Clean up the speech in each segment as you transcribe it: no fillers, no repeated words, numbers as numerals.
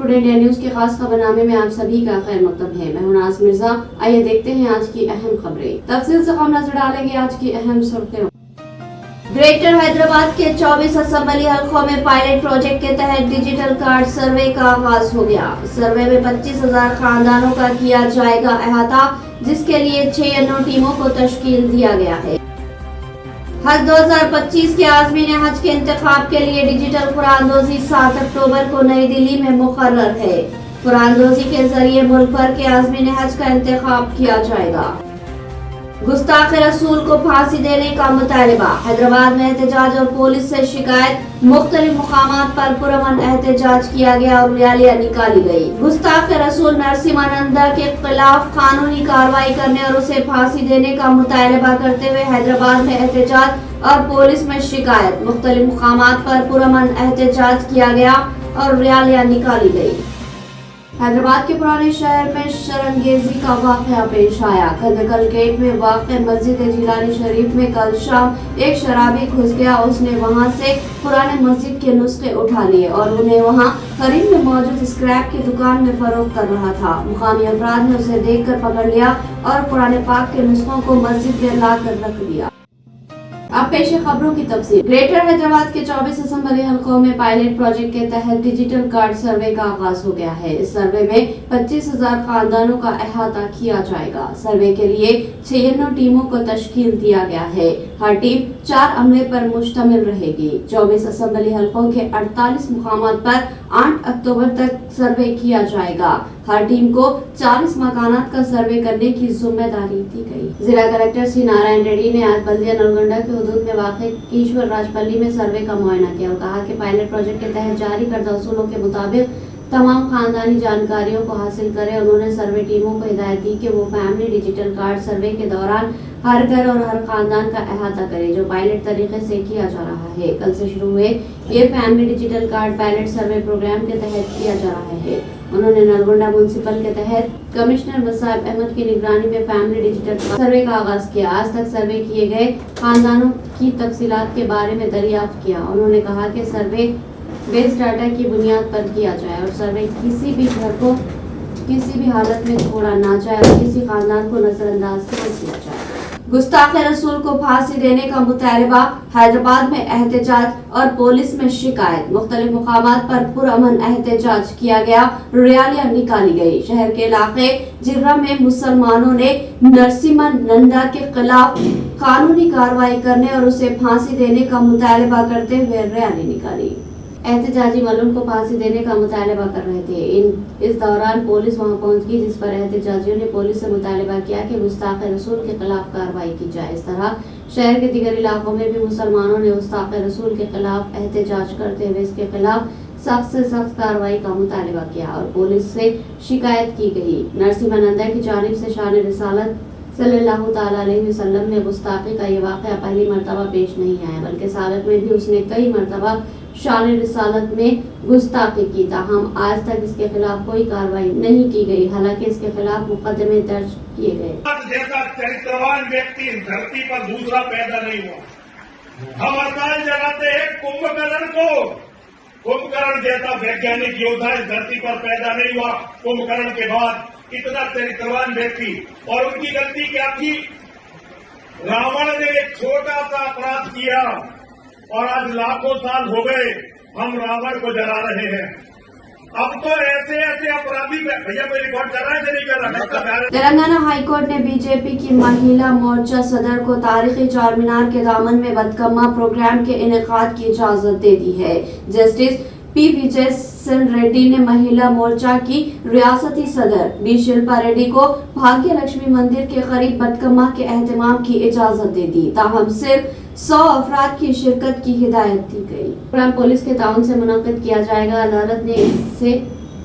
Today India news के खास खबरनामे में आप सभी का खैर मकदम है। मैं हूं नाज मिर्जा। आइए देखते हैं आज की अहम खबरें। तफसील से हम नजर डालेंगे आज की अहम सुर्खियों। ग्रेटर हैदराबाद के 24 असेंबली हलकों में पायलट प्रोजेक्ट के तहत डिजिटल कार्ड सर्वे का आगाज हो गया। सर्वे में 25,000 खानदानों का किया जाएगा अहाता, जिसके लिए 6 टीमों को तश्कील दिया गया है। हज 2025 के आज़मीन हज के इंतखाब के लिए डिजिटल कुरानदोजी 7 अक्टूबर को नई दिल्ली में मुकर्रर है। कुरानदोजी के जरिए मुल्क भर के आज़मीन हज का इंतखाब किया जाएगा। गुस्ताख रसूल को फांसी देने का मुतालबा। हैदराबाद में एहतजाज और पुलिस से शिकायत। मुख्तलिफ मुकामात पर पुरअमन एहतजाज किया गया और रैलियां निकाली गई। गुस्ताख रसूल नरसिम्हानंदा के खिलाफ कानूनी कार्रवाई करने और उसे फांसी देने का मुतालबा करते हुए हैदराबाद में एहतजाज और पुलिस में शिकायत। मुख्तलिफ मुकामात पर पुरअमन एहतजाज किया गया और रैलियां निकाली गई। हैदराबाद के पुराने शहर में शरंगेजी का वाकया पेश आया। खंदकल गेट में वाक़ मस्जिद जिलानी शरीफ में कल शाम एक शराबी घुस गया। उसने वहां से पुराने मस्जिद के नुस्खे उठा लिए और उन्हें वहां करीब में मौजूद स्क्रैप की दुकान में फरोख्त कर रहा था। मुकामी अफराद ने उसे देखकर पकड़ लिया और पुराने पाक के नुस्खों को मस्जिद में लाकर रख दिया। अब पेश है खबरों की तफसील। ग्रेटर हैदराबाद के 24 असेंबली हलकों में पायलट प्रोजेक्ट के तहत डिजिटल कार्ड सर्वे का आगाज हो गया है। इस सर्वे में 25,000 खानदानों का अहाता किया जाएगा। सर्वे के लिए 6 टीमों को तश्कील दिया गया है। हर टीम 4 अमले पर मुश्तमिल रहेगी। 24 असेंबली हलकों के 48 मुकामात पर 8 अक्टूबर तक सर्वे किया जाएगा। हर टीम को 40 मकानात का सर्वे करने की जिम्मेदारी दी गई। जिला कलेक्टर सी नारायण रेड्डी ने आज बल्दिया नलगंडा के हदूद में वाक़े ईश्वर राजपल्ली में सर्वे का मुआयना किया और कहा कि पायलट प्रोजेक्ट के तहत जारी करदा उसूलों के मुताबिक तमाम खानदानी जानकारियों को हासिल करें। उन्होंने सर्वे टीमों को हिदायत दी कि वो फैमिली डिजिटल कार्ड सर्वे के दौरान हर घर और हर खानदान का अहाता करे, जो पायलट तरीके से किया जा रहा है। कल से शुरू हुए ये फैमिली डिजिटल कार्ड पायलट सर्वे प्रोग्राम के तहत किया जा रहा है। उन्होंने नलगोंडा म्यूनसिपल के तहत कमिश्नर मसाब अहमद की निगरानी में फैमिली डिजिटल सर्वे का आगाज किया। आज तक सर्वे किए गए खानदानों की तफसीलात के बारे में दरियाफ्त किया। उन्होंने कहा कि सर्वे बेस डाटा की बुनियाद पर किया जाए और सर्वे किसी भी घर को किसी भी हालत में छोड़ा ना जाए और किसी खानदान को नजरअंदाज नहीं किया जाए। गुस्ताख रसूल को फांसी देने का मुतालबा। हैदराबाद में एहतजाज और पुलिस में शिकायत। मुख्तलिफ मुकामात पर पुरअमन एहतजाज किया गया, रैलियां निकाली गई। शहर के इलाके जिर्रा में मुसलमानों ने नरसिम्हानंदा के खिलाफ कानूनी कार्रवाई करने और उसे फांसी देने का मुतालबा करते हुए रैली निकाली। एहतजाजी मलूम को फांसी देने का मुतालबा कर रहे थे। इस दौरान पुलिस वहां पहुंच गई, जिस पर एहतजाजियों ने पुलिस से मुतालबा किया कि गुस्ताख रसूल के खिलाफ कार्रवाई की जाए। इस तरह शहर के दीगर इलाकों में भी मुसलमानों ने गुस्ताख रसूल के खिलाफ एहतजाज करते हुए इसके खिलाफ सख्त से सख्त कार्रवाई का मुतालबा किया और पुलिस से शिकायत की गई। नरसिम्हानंदा की जानिब से शान रिसालत सल्लल्लाहु ताला अलैहि वसल्लम में गुस्ताखी का ये वाक़या पहली मरतबा पेश नहीं आया, बल्कि साबिक़ में भी उसने कई मरतबा शान रिसालत में गुस्ताखी की। ताहम आज तक इसके खिलाफ कोई कार्रवाई नहीं की गई, हालांकि इसके खिलाफ मुकदमे दर्ज किए गए। जैसा चरित्रवान व्यक्ति धरती पर दूसरा पैदा नहीं हुआ। हम अरदास जगाते हैं कुंभकर्ण को। कुंभकर्ण जैसा वैज्ञानिक योद्धा इस धरती पर पैदा नहीं हुआ। कुंभकर्ण के बाद इतना चरित्रवान व्यक्ति, और उनकी गलती क्या थी? रावण ने एक छोटा सा अपराध किया और आज लाखों साल हो गए हम रावण को जला रहे हैं। अब तो ऐसे ऐसे अपराधी भैया कोई रिकॉर्ड कर रहा है नहीं कर रहा है। तेलंगाना हाईकोर्ट ने बीजेपी की महिला मोर्चा सदर को तारीखी चार मीनार के दामन में बदकम्मा प्रोग्राम के इनेकाद की इजाजत दे दी है। जस्टिस पी विजय सन रेड्डी ने महिला मोर्चा की रियासती सदर बी शिल्पा रेड्डी को भाग्य लक्ष्मी मंदिर के करीब बदकम्मा के एहतमाम की इजाजत दे दी। ताहम सिर्फ 100 अफराद की शिरकत की हिदायत दी गई। प्रोग्राम पुलिस के ताउन से मुनक्किद किया जाएगा।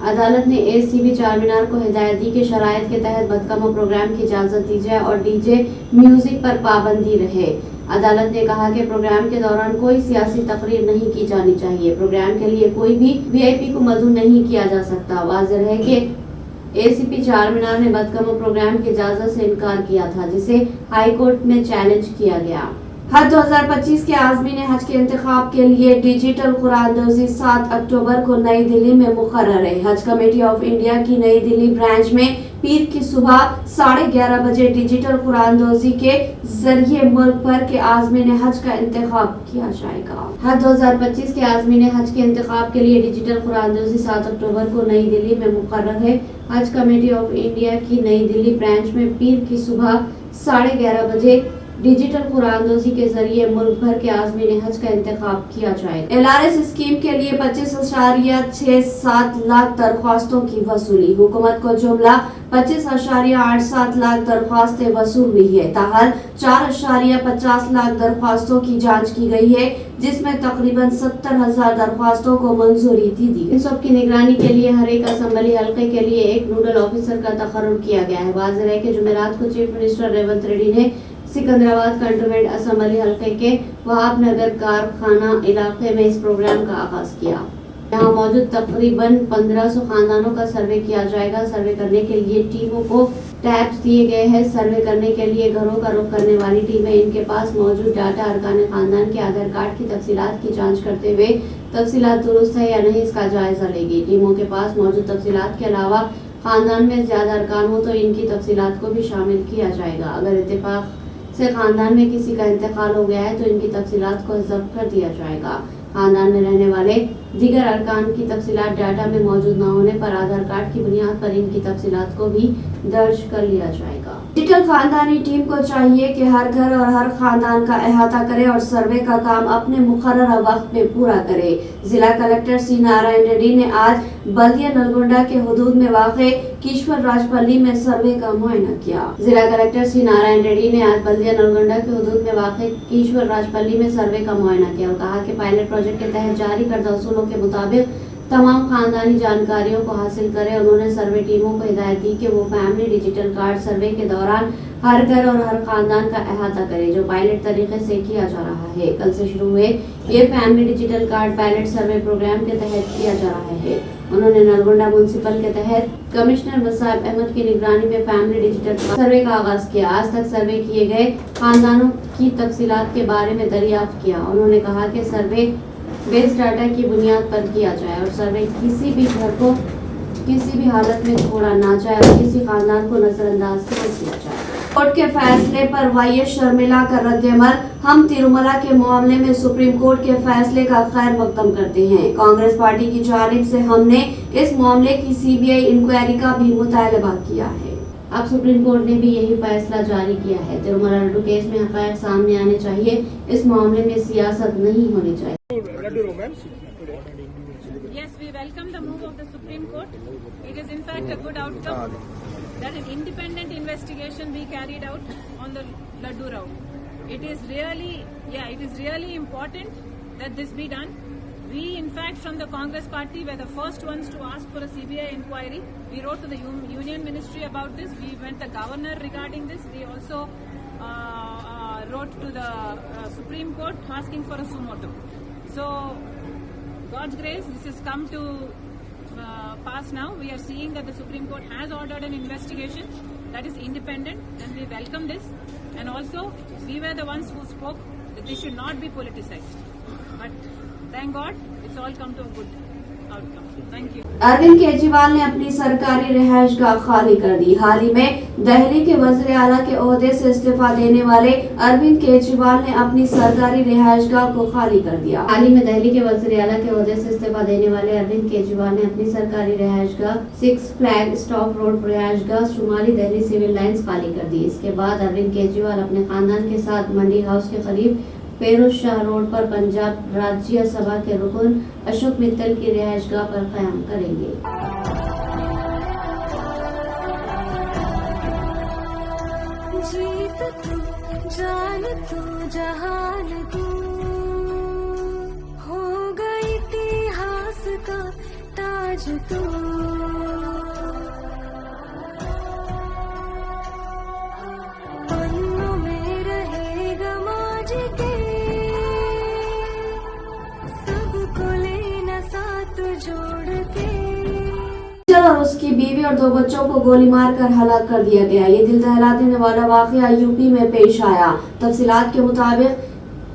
अदालत ने एसीबी चार मीनार को हिदायत दी कि शराइत के तहत बदकम्मा प्रोग्राम की इजाजत दी जाए और डीजे म्यूजिक पर पाबंदी रहे। अदालत ने कहा कि प्रोग्राम के दौरान कोई सियासी तकरीर नहीं की जानी चाहिए। प्रोग्राम के लिए कोई भी वीआईपी को मदऊ नहीं किया जा सकता। वाज़ेह है कि एसीपी चार मीनार ने बदकम्मा प्रोग्राम की इजाजत से इनकार किया था, जिसे हाईकोर्ट में चैलेंज किया गया। हज 2025 के आज़मीन हज के इंतखाब के लिए डिजिटल कुरानदौज़ी 7 अक्टूबर को नई दिल्ली में मुकर्रर है। हज कमेटी ऑफ इंडिया की नई दिल्ली ब्रांच में पीर की सुबह 11:30 बजे डिजिटल कुरानदौज़ी के जरिए मुल्क भर के आज़मीन हज का इंतखाब किया जाएगा। हज 2025 के आज़मीन हज के इंतखाब के लिए डिजिटल कुरानदौज़ी 7 अक्टूबर को नई दिल्ली में मुकर्रर है। हज कमेटी ऑफ इंडिया की नई दिल्ली ब्रांच में पीर की सुबह 11:30 बजे डिजिटल कुरानदौज़ी के जरिए मुल्क भर के आज़मीन हज का इंतखाब किया जाएगा। LRS स्कीम के लिए 25.67 लाख दरख्वास्तों की वसूली। हुकूमत को जुमला 25.87 लाख दरख्वास्तें वसूल हुई है। ताहल 4.50 लाख दरख्वास्तों की जांच की गई है, जिसमें तकरीबन 70,000 दरख्वास्तों को मंजूरी दी गई। इन सब की निगरानी के लिए हर एक असम्बली हल्के के लिए एक नोडल ऑफिसर का तकर्रुर किया गया है। वाज़ेह है कि जुमेरात को चीफ मिनिस्टर रेवंत रेड्डी ने सिकंदराबाद कंटोनमेंट असम्बली हल्के के वहाब नगर कारखाना इलाके में इस प्रोग्राम का आगाज किया। यहाँ मौजूद तकरीबन 1500 खानदानों का सर्वे किया जाएगा। सर्वे करने के लिए टीमों को टैब्स दिए गए हैं। सर्वे करने के लिए घरों का रुख करने वाली टीमें इनके पास मौजूद डाटा अरकान खानदान के आधार कार्ड की तफसीलात की जांच करते हुए तफसीलात दुरुस्त है या नहीं इसका जायजा लेगी। टीमों के पास मौजूद तफसीलात के अलावा खानदान में ज्यादा अरकान हो तो इनकी तफसीलात को भी शामिल किया जाएगा। अगर इत्तेफाक से खानदान में किसी का इंतकाल हो गया है तो इनकी तफसीलात को जब्त कर दिया जाएगा। खानदान में रहने वाले दीगर अरकान की तफसीलात डाटा में मौजूद न होने पर आधार कार्ड की बुनियाद पर इनकी तफसीलात को भी दर्ज कर लिया जाएगा। डिजिटल खानदानी टीम को चाहिए कि हर घर और हर खानदान का अहाता करे और सर्वे का काम अपने मुकर्रर वक्त में पूरा करे। जिला कलेक्टर सी नारायण रेड्डी ने आज बल्दिया नलगोंडा के हुदूद में वाक़े कीश्वर राजपल्ली में सर्वे का मुआयना किया। जिला कलेक्टर सी नारायण रेड्डी ने आज बल्दिया नलगोंडा के हुदूद में वाक़े कीश्वर राजपल्ली में सर्वे का मुआयना किया और कहा कि पायलट प्रोजेक्ट के तहत जारी करदा उसूलों के मुताबिक तमाम खानदानी जानकारियों को हासिल करें। उन्होंने सर्वे टीमों को हिदायत दी कि वो फैमिली डिजिटल कार्ड सर्वे के दौरान हर घर और हर खानदान का अहाता करे, जो पायलट तरीके से किया जा रहा है। कल से शुरू हुए ये फैमिली डिजिटल कार्ड पायलट सर्वे प्रोग्राम के तहत किया जा रहा है। उन्होंने नलगोंडा म्यूनसिपल के तहत कमिश्नर मुसाब अहमद की निगरानी में फैमिली डिजिटल सर्वे का आगाज किया। आज तक सर्वे किए गए खानदानों की तफसीलात के बारे में दरियाफ्त किया। उन्होंने कहा कि सर्वे बेस डाटा की बुनियाद पर किया जाए और सर्वे किसी भी घर को किसी भी हालत में छोड़ा ना जाए और किसी खानदान को नजरअंदाज नहीं किया जाए। कोर्ट के फैसले पर वाईएस शर्मिला का रद्द-ए-अमल। हम तिरुमला के मामले में सुप्रीम कोर्ट के फैसले का खैर मकदम करते हैं। कांग्रेस पार्टी की जानिब से हमने इस मामले की सीबीआई इंक्वायरी का भी मुतालबा किया है। अब सुप्रीम कोर्ट ने भी यही फैसला जारी किया है। तिरुमला लड्डू केस में हक़ाइक़ सामने आने चाहिए, इस मामले में सियासत नहीं होनी चाहिए। Yes, we welcome the move of the Supreme Court. It is in fact a good outcome that an independent investigation be carried out on the Laddu Rao. It is really important that this be done. We, in fact, from the Congress party were the first ones to ask for a CBI inquiry. We wrote to the Union Ministry about this. We went to the governor regarding this. We also wrote to the Supreme Court asking for a suo motu. So, God's grace, this has come to pass now. We are seeing that the Supreme Court has ordered an investigation that is independent, and we welcome this. And also, we were the ones who spoke that this should not be politicized. But thank God, it's all come to a good outcome. Thank you. Arvind Kejriwal ने अपनी सरकारी रिहाइशगाह खाली कर दी। हाल ही में दिल्ली के वज़ीर आला के ओहदे से इस्तीफा देने वाले अरविंद केजरीवाल ने अपनी सरकारी रिहाइशगाह को खाली कर दिया। हाल ही में दिल्ली के वज़ीर आला के ओहदे से इस्तीफा देने वाले अरविंद केजरीवाल ने अपनी सरकारी रिहाइशगाह 6 फ्लैग स्टॉप रोड रिहाइशगाह शुमाली दिल्ली सिविल लाइंस खाली कर दी। इसके बाद अरविंद केजरीवाल अपने खानदान के साथ मंडी हाउस के करीब फेरोज शाह रोड पर पंजाब राज्य सभा के रुकन अशोक मित्तल की रिहाइशगाह पर क़याम करेंगे। जीत तू, जान तू, जहान तू, हो गई इतिहास का ताज तू। पन्नों में रहेगा माजी के, सबको लेना साथ जोड़ के। और उसकी बीवी और 2 बच्चों को गोली मारकर हलाक कर दिया गया। ये दिल दहला देने वाला वाकया यूपी में पेश आया। तफसीलात के मुताबिक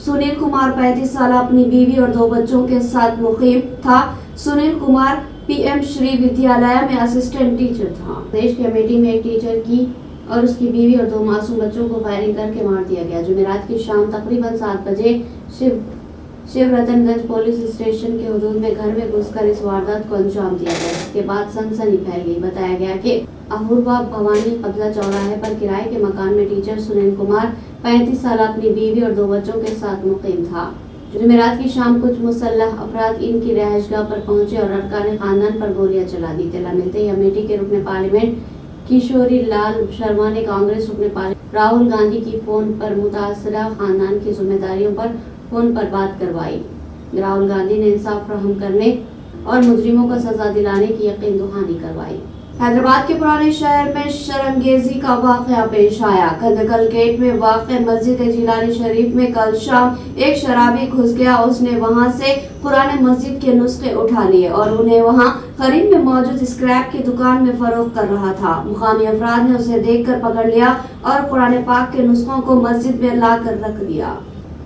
सुनील कुमार 35 साल अपनी बीवी और 2 बच्चों के साथ मुकीम था। सुनील कुमार पीएम श्री विद्यालय में असिस्टेंट टीचर था। देश के अमेठी में एक टीचर की और उसकी बीवी और 2 मासूम बच्चों को फायरिंग करके मार दिया गया। जुमेरात की शाम तकरीबन 7 बजे शिव रतनगंज पुलिस स्टेशन के हुदूद में घर में घुसकर इस वारदात को अंजाम दिया गया। इसके बाद सनसनी फैल गई। बताया गया कि अहूरबा भवानी कब्जा चौराहे पर किराए के मकान में टीचर सुनील कुमार 35 साल अपनी बीवी और 2 बच्चों के साथ मुकीम था। जुमेरात की शाम कुछ मुसल्लह अफराद इनकी रिहाइशगाह पर पहुंचे और अरकान खानदान पर गोलियां चला दी। इत्तला मिलते ही अमेठी के रुकने पार्लियामेंट किशोरी लाल शर्मा ने कांग्रेस रुकने पार्लियामेंट राहुल गांधी की फोन पर मुतासरा खानदान की जिम्मेदारियों पर फोन पर बात करवाई। राहुल गांधी ने इंसाफ फराहम करने और मुजरिमों को सजा दिलाने की यकीन दहानी करवाई। हैदराबाद के पुराने शहर में शरंगेजी का वाकया पेश आया। कंदकल गेट में वाक़ मस्जिद जिलानी शरीफ में कल शाम एक शराबी घुस गया। उसने वहां से पुराने मस्जिद के नुस्खे उठा लिए और उन्हें वहां करीब में मौजूद स्क्रैप की दुकान में फरोख्त कर रहा था। मुकामी अफराद ने उसे देखकर पकड़ लिया और कुरान पाक के नुस्खों को मस्जिद में लाकर रख दिया।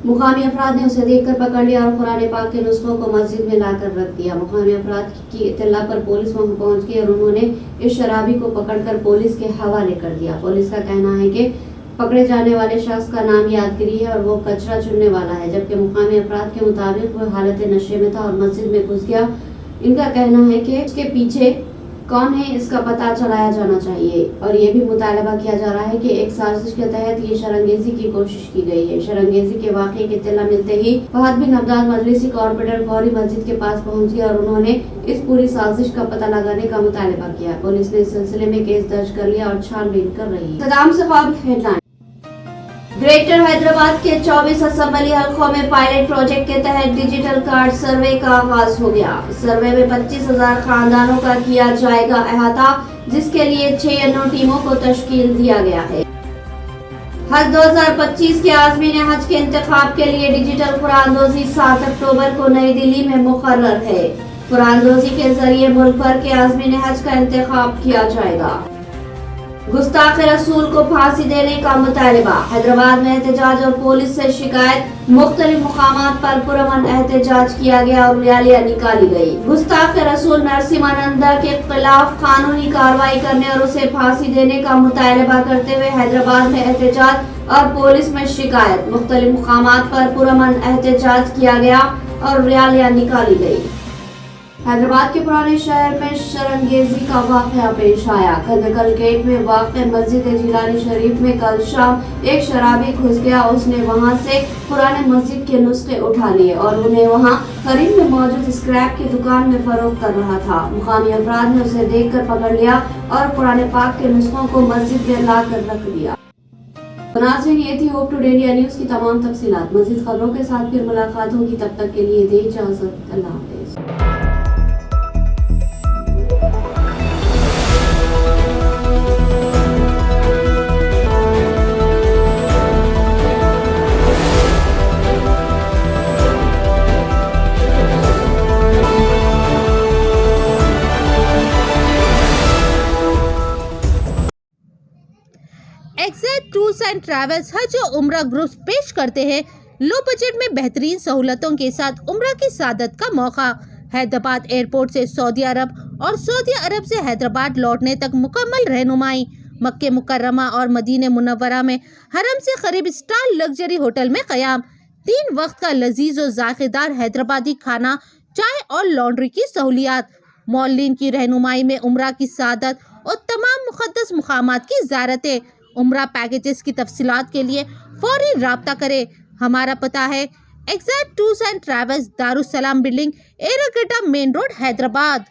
मुकामी अफराद ने उसे देखकर पकड़ लिया और कुरान पाक के नुस्खों को मस्जिद में लाकर रख दिया। मुकामी अफराद की इत्तला पर पुलिस वहां पहुंच गई और उन्होंने इस शराबी को पकड़कर पुलिस के हवाले कर दिया। पुलिस का कहना है कि पकड़े जाने वाले शख्स का नाम यादगिरी है और वो कचरा चुनने वाला है, जबकि मुकामी अफराद के मुताबिक वो हालत नशे में था और मस्जिद में घुस गया। इनका कहना है कि उसके पीछे कौन है इसका पता चलाया जाना चाहिए और ये भी मुतालबा किया जा रहा है कि एक साजिश के तहत ये शरंगेजी की कोशिश की गई है। शरंगेजी के वाक़े की इत्तला मिलते ही फहद बिन अब्दाल मजलिसी कॉर्पोरेटर फौरी मस्जिद के पास पहुंच गए और उन्होंने इस पूरी साजिश का पता लगाने का मुतालबा किया। पुलिस ने इस सिलसिले में केस दर्ज कर लिया और छानबीन कर रही है। सदाम से ख्वाब हेडलाइन। ग्रेटर हैदराबाद के 24 असेंबली हलकों में पायलट प्रोजेक्ट के तहत डिजिटल कार्ड सर्वे का आगाज हो गया। सर्वे में 25,000 खानदानों का किया जाएगा अहाता, जिसके लिए 6 टीमों को तश्कील दिया गया है। हज 2025 के आज़मीन हज के इंतखाब के लिए डिजिटल कुरानदोजी 7 अक्टूबर को नई दिल्ली में मुकर्रर है। कुरानदोजी के जरिए मुल्क भर के आज़मीन हज का इंतखाब किया जाएगा। गुस्ताख रसूल को फांसी देने का मुतालबा। हैदराबाद में एहतजाज और पुलिस से शिकायत। मुख्तलिफ मुकामात पर पुरअमन एहतजाज किया गया और रैलियां निकाली गई। गुस्ताख रसूल नरसिम्हानंदा के खिलाफ कानूनी कार्रवाई करने और उसे फांसी देने का मुतालबा करते हुए हैदराबाद में एहतजाज और पुलिस में शिकायत। मुख्तलिफ मुकामात पर पुरअमन एहतजाज किया गया और रैलियां निकाली गई। हैदराबाद के पुराने शहर में शरंगेजी का वाकया पेश आया। कंदकल गेट में वाक़ मस्जिद जिलानी शरीफ में कल शाम एक शराबी घुस गया। उसने वहां से पुराने मस्जिद के नुस्खे उठा लिए और उन्हें वहां करीब में मौजूद स्क्रैप की दुकान में फरोख्त कर रहा था। मुकामी अफराद ने उसे देखकर पकड़ लिया और कुरान पाक के नुस्खों को मस्जिद में लाकर रख दिया। नाज़रीन, ये थी होप टुडे इंडिया न्यूज़ की तमाम तफसीलात। मज़ीद खबरों के साथ फिर मुलाकात होगी, तब तक के लिए दे इजाज़त। अल्लाह हाफ़िज़। एक्सैक्ट टूर्स एंड ट्रैवल्स हज और उम्रा ग्रुप पेश करते हैं लो बजट में बेहतरीन सहूलतों के साथ उम्रा की सादत का मौका। हैदराबाद एयरपोर्ट से सऊदी अरब और सऊदी अरब से हैदराबाद लौटने तक मुकम्मल रहनुमाई। मक्के मुकर्रमा और मदीने मुनव्वरा में हरम से करीब स्टार लग्जरी होटल में क़याम। 3 वक्त का लजीज और जायकेदार हैदराबादी खाना, चाय और लॉन्ड्री की सहूलियात। मौलिन की रहनुमाई में उम्रा की सादत और तमाम मुक़द्दस मुकामात की ज़ियारतें। उम्रा पैकेजेस की तफसीलात के लिए फौरी राब्ता करें। हमारा पता है exact tours and travels, Darussalam building, Erragadda main road, Hyderabad.